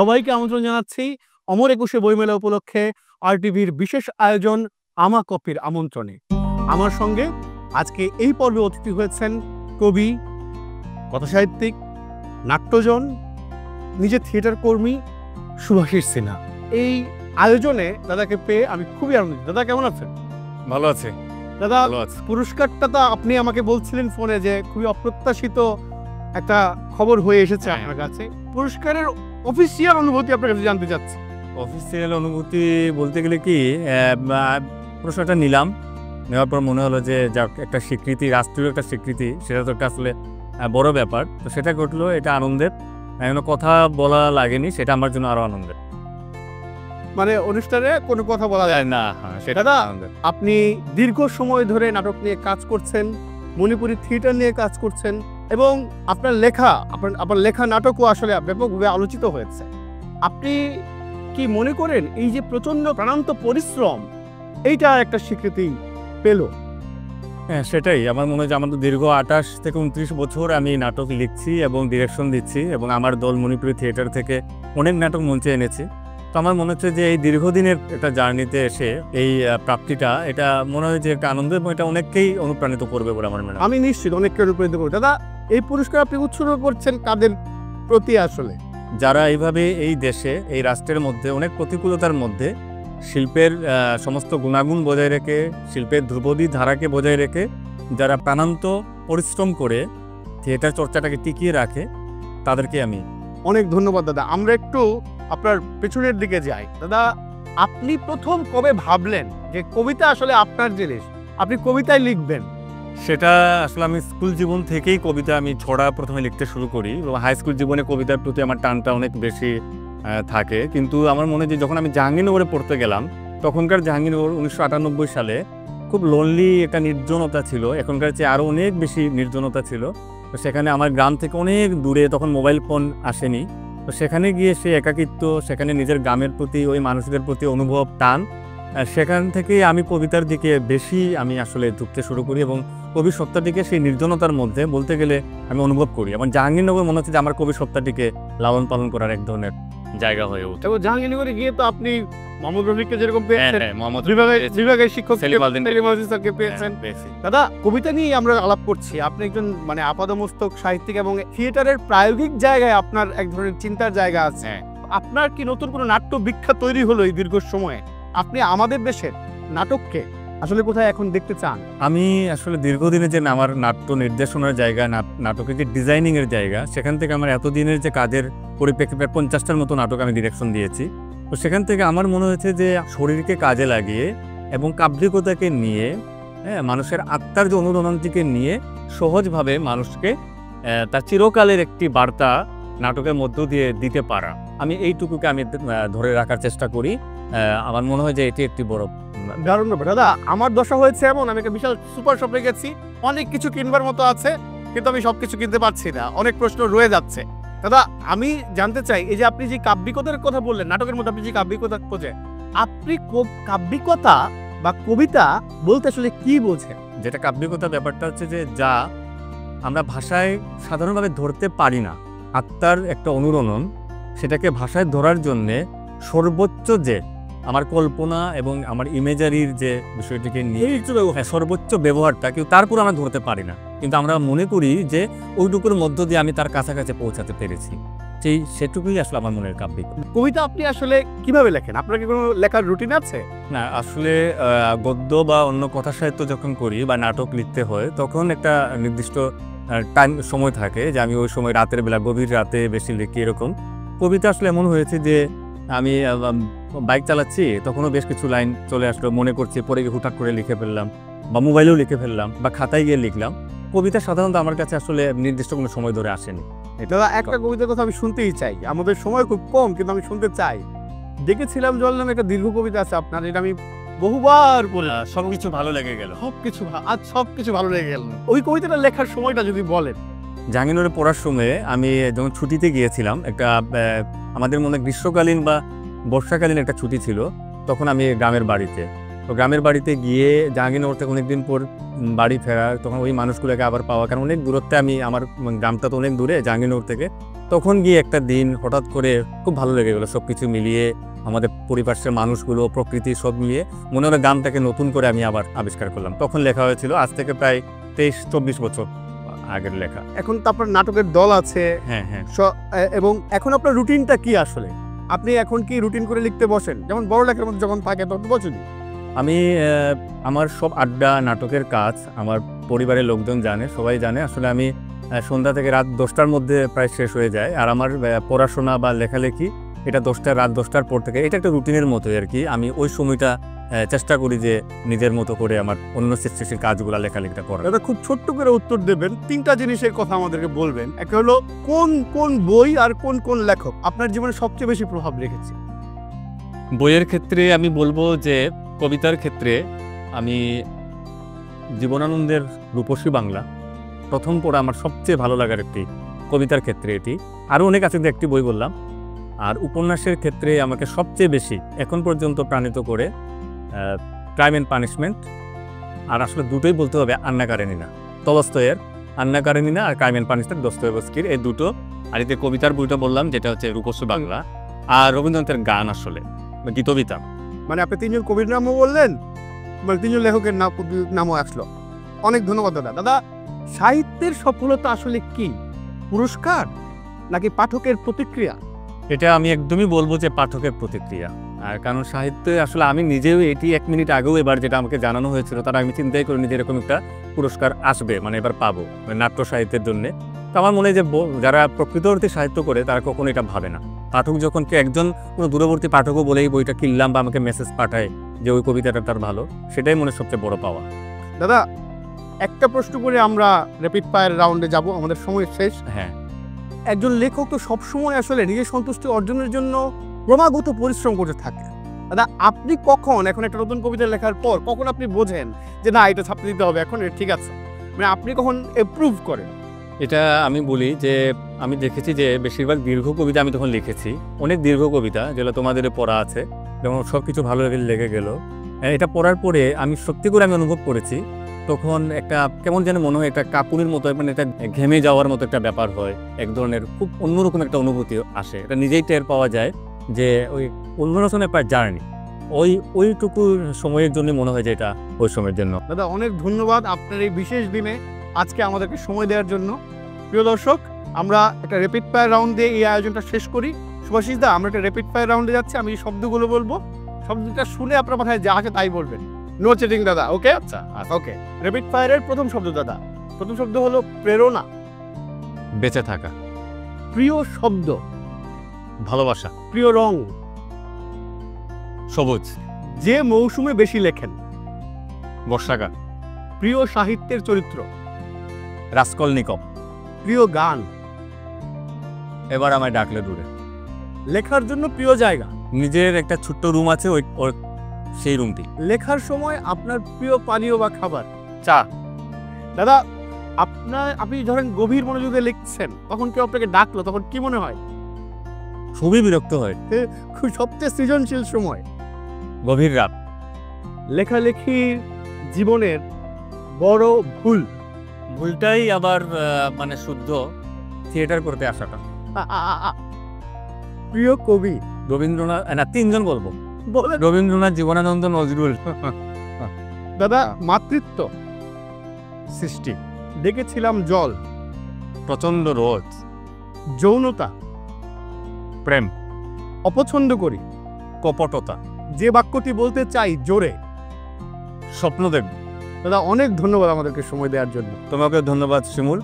সবাইকে আমন্ত্রণ জানাচ্ছি অমর একুশে বইমেলা উপলক্ষে আরটিভির বিশেষ আয়োজন আমা কপির আমন্ত্রণে। আমার সঙ্গে আজকে এই পর্বে অতিথি হয়েছেন কবি, কথাসাহিত্যিক, নাট্যজন, নিজে থিয়েটার কর্মী শুভাশিস সিনহা। এই আয়োজনে দাদাকে পেয়ে আমি খুবই আনন্দিত। দাদা কেমন আছেন? ভালো আছে দাদা। ভালো আছে। পুরস্কারটা তো আপনি আমাকে বলছিলেন ফোনে যে খুবই অপ্রত্যাশিত একটা খবর হয়ে এসেছে আপনার কাছে। পুরস্কারের অফিসিয়াল অনুভূতি আপনার কাছে জানতে চাচ্ছি। অফিসিয়াল অনুভূতি বলতে গেলে কি, পুরস্কারটা নিলাম, নেওয়ার পর মনে হলো যে যাক একটা স্বীকৃতি, রাষ্ট্রীয় একটা স্বীকৃতি, সেটা তো একটা আসলে বড় ব্যাপার। তো সেটা ঘটলো, এটা আনন্দের, কোনো কথা বলা লাগেনি, সেটা আমার জন্য আরো আনন্দের। মানে অনুষ্ঠানে কোনো কথা বলা যায় না, সেটা দাদা, আনন্দের। আপনি দীর্ঘ সময় ধরে নাটক নিয়ে কাজ করছেন, মণিপুরি থিয়েটার নিয়ে কাজ করছেন এবং আপনার লেখা নাটকও আসলে ব্যাপকভাবে আলোচিত হয়েছে। আপনি কি মনে করেন এই যে প্রচন্ড প্রাণান্ত পরিশ্রম, এইটা একটা স্বীকৃতি পেল? হ্যাঁ, সেটাই। আমার মনে হয় যে আমাদের দীর্ঘ 28 থেকে 29 বছর আমি নাটক লিখছি এবং ডিরেকশন দিচ্ছি, এবং আমার দল মণিপুরি থিয়েটার থেকে অনেক নাটক মঞ্চে এনেছি। তো আমার মনে হচ্ছে যে এই দীর্ঘদিনের একটা জার্নিতে এসে এই প্রাপ্তিটা, এটা মনে হয় যে একটা আনন্দ, এবং এটা অনেককেই অনুপ্রাণিত করবে বলে আমার মনে হয়। আমি নিশ্চিত অনেককে অনুপ্রাণিত করব। দাদা, এই পুরস্কার আপনি উৎসর্গ করছেন কাদের প্রতি? আসলে যারা এইভাবে এই দেশে, এই রাষ্ট্রের মধ্যে অনেক প্রতিকূলতার মধ্যে শিল্পের সমস্ত গুণাগুণ বজায় রেখে, শিল্পের ধ্রুপদী ধারাকে বজায় রেখে যারা প্রাণান্ত পরিশ্রম করে থিয়েটার চর্চাটাকে টিকিয়ে রাখে, তাদেরকে আমি অনেক ধন্যবাদ। দাদা, আমরা একটু আপনার পেছনের দিকে যাই। দাদা, আপনি প্রথম কবে ভাবলেন যে কবিতা আসলে আপনার জিনিস, আপনি কবিতায় লিখবেন? সেটা আসলে আমি স্কুল জীবন থেকেই কবিতা, আমি ছড়া প্রথমে লিখতে শুরু করি, এবং হাই স্কুল জীবনে কবিতার প্রতি আমার টানটা অনেক বেশি থাকে। কিন্তু আমার মনে হয় যে যখন আমি জাহাঙ্গীরনগরে পড়তে গেলাম, তখনকার জাহাঙ্গীরনগর 1998 সালে খুব লোনলি একটা নির্জনতা ছিল, এখনকার চেয়ে আরও অনেক বেশি নির্জনতা ছিল। তো সেখানে আমার গ্রাম থেকে অনেক দূরে, তখন মোবাইল ফোন আসেনি, তো সেখানে গিয়ে সেই একাকিত্ব, সেখানে নিজের গ্রামের প্রতি, ওই মানুষদের প্রতি অনুভব, টান, সেখান থেকেই আমি কবিতার দিকে বেশি আমি আসলে ঢুকতে শুরু করি, এবং কবি সত্তাটিকে সেই নির্জনতার মধ্যে বলতে গেলে আমি অনুভব করি। এবং জাহাঙ্গীরনগর মনে হচ্ছে যে আমার কবি সত্তাটিকে লালন পালন করার এক ধরনের জায়গা হয়ে ওঠে। এবং জাহাঙ্গীরনগরে গিয়ে তো আপনি মোহাম্মদ রফিককে যেরকম পেয়েছেন, মোহাম্মদ বিভাগের শিক্ষক স্যারকে পেয়েছেন। দাদা, কবিতা নিয়ে আমরা আলাপ করছি। আপনি একজন মানে আপাদমস্তক সাহিত্যিক, এবং থিয়েটারের প্রায়োগিক জায়গায় আপনার এক ধরনের চিন্তার জায়গা আছে। আপনার কি নতুন কোনো নাট্য বিখ্যাত তৈরি হলো এই দীর্ঘ সময়ে? আপনি আমাদের দেশের নাটককে আসলে কোথায় এখন দেখতে চান? আমি আসলে দীর্ঘদিনে যে আমার নাট্য নির্দেশনার জায়গা, নাটকের যে ডিজাইনিংয়ের জায়গা, সেখান থেকে আমার এতদিনের যে কাজের পরিপ্রেক্ষিতে 50টার মতো নাটক আমি ডিরেকশন দিয়েছি। তো সেখান থেকে আমার মনে হয়েছে যে শরীরকে কাজে লাগিয়ে এবং কাব্যিকতাকে নিয়ে, মানুষের আত্মার যে অনুরণনটিকে নিয়ে সহজভাবে মানুষকে তার চিরকালের একটি বার্তা নাটকের মধ্য দিয়ে দিতে পারা, আমি এইটুকুকে আমি ধরে রাখার চেষ্টা করি। আমার মনে হয় যে এটি একটি বড় দারুণ ব্যাপার। দাদা, আমার দশা হয়েছে এমন, আমি একটা বিশাল সুপার শপে গেছি, অনেক কিছু কিনবার মতো আছে, কিন্তু আমি সবকিছু কিনতে পারছি না, অনেক প্রশ্ন রয়ে যাচ্ছে। দাদা, আমি জানতে চাই, এই যে আপনি যে কাব্যিকতার কথা বললেন, নাটকের মধ্যে আপনি যে কাব্যিকতা খোঁজেন, আপনি কাব্যিকতা বা কবিতা বলতে আসলে কি বোঝেন? যেটা কাব্যিকতা, ব্যাপারটা হচ্ছে যে যা আমরা ভাষায় সাধারণভাবে ধরতে পারি না, আত্মার একটা অনুরণন, সেটাকে ভাষায় ধরার জন্যে সর্বোচ্চ যে আমার কল্পনা এবং আমার ইমেজারির যে বিষয়টিকে নিয়ে সর্বোচ্চ ব্যবহারটা কিন্তু তারপর আমরা ধরতে পারি না, কিন্তু আমরা মনে করি যে ওইটুকুর মধ্য দিয়ে আমি তার কাছাকাছি পৌঁছাতে পেরেছি। সেটুকুই আসলে আমার মনের কাব্যিক। কবিতা আপনি আসলে কিভাবে লেখেন? আপনার কি কোনো লেখার রুটিন আছে? না, আসলে গদ্য বা অন্য কথা সাহিত্য যখন করি বা নাটক লিখতে হয়, তখন একটা নির্দিষ্ট টাইম সময় থাকে যে আমি ওই সময় রাতের বেলা, গভীর রাতে বেশি লিখি। এরকম কবিতা আসলে এমন হয়েছে যে আমি বাইক চালাচ্ছি, তখনও বেশ কিছু লাইন চলে আসলো, মনে করছি, পরে গিয়ে হুটহাট করে লিখে ফেললাম, বা মোবাইলেও লিখে ফেললাম, বা খাতায় গিয়ে লিখলাম। কবিতা সাধারণত আমার কাছে আসলে নির্দিষ্ট কোনো সময় ধরে আসেনি। দাদা, একটা কবিতার কথা আমি শুনতেই চাই, আমাদের সময় খুব কম, কিন্তু আমি শুনতে চাই। দেখেছিলাম জল নামে একটা দীর্ঘ কবিতা আছে আপনার, এটা আমি বহুবার পড়ে, সবকিছু ভালো লেগে গেল, সবকিছু ভালো লেগে গেল। ওই কবিতাটা লেখার সময়টা যদি বলেন। জাহাঙ্গীরনগরে পড়ার সময় আমি যখন ছুটিতে গিয়েছিলাম, একটা আমাদের মনে গ্রীষ্মকালীন বা বর্ষাকালীন একটা ছুটি ছিল, তখন আমি গ্রামের বাড়িতে, তো গ্রামের বাড়িতে গিয়ে জাহাঙ্গীরনগর থেকে অনেকদিন পর বাড়ি ফেরা, তখন ওই মানুষগুলোকে আবার পাওয়া, কারণ অনেক দূরত্বে আমি, আমার গ্রামটা তো অনেক দূরে জাহাঙ্গীরনগর থেকে। তখন গিয়ে একটা দিন হঠাৎ করে খুব ভালো লেগে গেলো, সব কিছু মিলিয়ে আমাদের পরিপার্শ্বের মানুষগুলো, প্রকৃতি সব মিলিয়ে মনে হলো গ্রামটাকে নতুন করে আমি আবার আবিষ্কার করলাম। তখন লেখা হয়েছিল, আজ থেকে প্রায় 23-24 বছর আগের লেখা। এখন তো আপনার নাটকের দল আছে। হ্যাঁ হ্যাঁ। এবং এখন আপনার রুটিনটা কি আসলে? আপনি এখন কি রুটিন করে লিখতে বসেন, যেমন বড় লেখার মধ্যে যখন থাকে তখন বসুনি? আমি আমার সব আড্ডা, নাটকের কাজ আমার পরিবারের লোকজন জানে, সবাই জানে। আসলে আমি সন্ধ্যা থেকে রাত 10টার মধ্যে প্রায় শেষ হয়ে যায়। আর আমার পড়াশোনা বা লেখালেখি এটা রাত 10টার পর থেকে, এটা একটা রুটিনের মতোই আর কি। আমি ওই সময়টা চেষ্টা করি যে নিজের মতো করে আমার অন্য সৃষ্টিশীল কাজগুলো, লেখালেখিটা করার। দাদা খুব ছোট্ট করে উত্তর দেবেন, 3টা জিনিসের কথা আমাদেরকে বলবেন। একটা হলো কোন কোন বই আর কোন কোন লেখক আপনার জীবনে সবচেয়ে বেশি প্রভাব রেখেছে? বইয়ের ক্ষেত্রে আমি বলবো যে কবিতার ক্ষেত্রে আমি জীবনানন্দের রূপসী বাংলা প্রথম পড়া আমার সবচেয়ে ভালো লাগার একটি কবিতার ক্ষেত্রে এটি। আরও অনেক আছে, একটি বই বললাম। আর উপন্যাসের ক্ষেত্রে আমাকে সবচেয়ে বেশি এখন পর্যন্ত প্রাণিত করে ক্রাইম অ্যান্ড পানিশমেন্ট, আর আসলে দুটোই বলতে হবে, আন্না কারেনিনা, তলস্তয়ের আন্না কারেনিনা আর ক্রাইম অ্যান্ড পানিশমেন্ট দস্তয়েভস্কির, এই দুটো। আর এতে কবিতার বইটা বললাম যেটা হচ্ছে রূপসী বাংলা, আর রবীন্দ্রনাথের গান আসলে গীতবিতা। মানে আপনি 3জন কবির নামও বললেন, মানে 3জন লেখকের নামও আসলো। অনেক ধন্যবাদ দাদা। দাদা, সাহিত্যের সফলতা আসলে কি? পুরস্কার নাকি পাঠকের প্রতিক্রিয়া? এটা আমি একদমই বলবো যে পাঠকের প্রতিক্রিয়া। আর কারণ সাহিত্যে আসলে আমি নিজেও এটি 1 মিনিট আগেও এবার যেটা আমাকে জানানো হয়েছিল, তারা আমি চিন্তাই করিনি যে এরকম একটা পুরস্কার আসবে, মানে এবার পাবো নাট্য সাহিত্যের জন্য। তো আমার মনে হয় যে যারা প্রকৃত অর্থে সাহিত্য করে তারা কখনো এটা ভাবে না। পাঠক যখন একজন কোনো দূরবর্তী পাঠকও বলে এই বইটা কিনলাম বা আমাকে মেসেজ পাঠায় যে ওই কবিতাটা তার ভালো, সেটাই মনে সবচেয়ে বড় পাওয়া। দাদা, একটা প্রশ্ন করে আমরা র্যাপিড ফায়ার রাউন্ডে যাব, আমাদের সময় শেষ। হ্যাঁ, একজন লেখক তো সবসময় আসলে নিজের সন্তুষ্টি অর্জনের জন্য ক্রমাগত পরিশ্রম করতে থাকে। দাদা, আপনি কখন, এখন একটা নতুন কবিতা লেখার পর কখন আপনি বোঝেন যে না, এটা ছাপতে দিতে হবে, এখন এটা ঠিক আছে, মানে আপনি কখন এপ্রুভ করেন? এটা আমি বলি যে আমি দেখেছি যে বেশিরভাগ দীর্ঘ কবিতা আমি তখন লিখেছি, অনেক দীর্ঘ কবিতা যেগুলো তোমাদের পড়া আছে, যেমন সব কিছু ভালো লেগে গেল। এটা পড়ার পরে আমি সত্যি করে আমি অনুভব করেছি, তখন একটা কেমন যেন মনে হয় একটা কাপুনের মতো, মানে একটা ঘেমে যাওয়ার মতো একটা ব্যাপার হয়, এক ধরনের খুব অন্যরকম একটা অনুভূতি আসে। এটা নিজেই টের পাওয়া যায় যে ওই অন্যরকম একটা জার্নি, ওইটুকু সময়ের জন্য মনে হয় যে এটা ওই সময়ের জন্য। দাদা, অনেক ধন্যবাদ আপনার এই বিশেষ দিনে আজকে আমাদেরকে সময় দেওয়ার জন্য। প্রিয় দর্শক, আমরা একটা র্যাপিড ফায়ার রাউন্ড দিয়ে এই আয়োজনটা শেষ করি। সুভাষিস দা, আমরা একটা র্যাপিড ফায়ার রাউন্ডে যাচ্ছি, আমি এই শব্দগুলো বলবো, শব্দটা শুনে আপনার মাথায় যা আসে তাই বলবেন, নো চিটিং দাদা। ওকে? আচ্ছা, ওকে। র্যাপিড ফায়ারের প্রথম শব্দ দাদা, প্রথম শব্দ হলো প্রেরণা। বেঁচে থাকা। প্রিয় শব্দ? ভালোবাসা। প্রিয় রং? সবুজ। যে মৌসুমে বেশি লেখেন? বর্ষাকাল। প্রিয় সাহিত্যের চরিত্র? রাস্কলনিকভ। প্রিয় গান? এবার আমায় ডাকলে দূরে। লেখার জন্য প্রিয় জায়গা? নিজের একটা ছোট্ট রুম আছে, সেই রুমটি। লেখার সময় আপনার প্রিয় পানীয় বা খাবার? চা। দাদা, আপনি ধরেন গভীর মনোযোগে লিখছেন, তখন কেউ আপনাকে ডাকলো, তখন কি মনে হয়? খুবই বিরক্ত হয়। সবচেয়ে সৃজনশীল সময়? গভীর রাত। লেখালেখির জীবনের বড় ভুল? ভুলটাই আবার মানে শুদ্ধ থিয়েটার করতে আসাটা। প্রিয় কবি? রবীন্দ্রনাথ, না 3জন বলবো। বলেন। রবীন্দ্রনাথ, জীবনানন্দ, নজরুল। দাদা, মাতৃত্ব? সৃষ্টি। দেখেছিলাম জল? প্রচন্ড রোদ। যৌনতা? প্রেম। অপছন্দ করি? কপটতা। যে বাক্যটি বলতে চাই জোরে? স্বপ্ন দেব। দাদা, অনেক ধন্যবাদ আমাদেরকে সময় দেওয়ার জন্য। তোমাকে ধন্যবাদ শিমুল,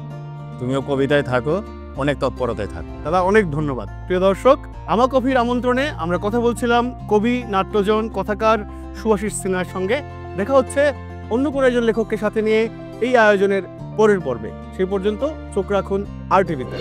তুমিও কবিতায় থাকো, অনেক তৎপরতায় থাকো। দাদা, অনেক ধন্যবাদ। প্রিয় দর্শক, আমার কফির আমন্ত্রণে আমরা কথা বলছিলাম কবি, নাট্যজন, কথাকার সুভাষিস সিনহার সঙ্গে। দেখা হচ্ছে অন্য কোনো একজন লেখককে সাথে নিয়ে এই আয়োজনের পরের পর্বে। সেই পর্যন্ত চোখ রাখুন RTV-তে।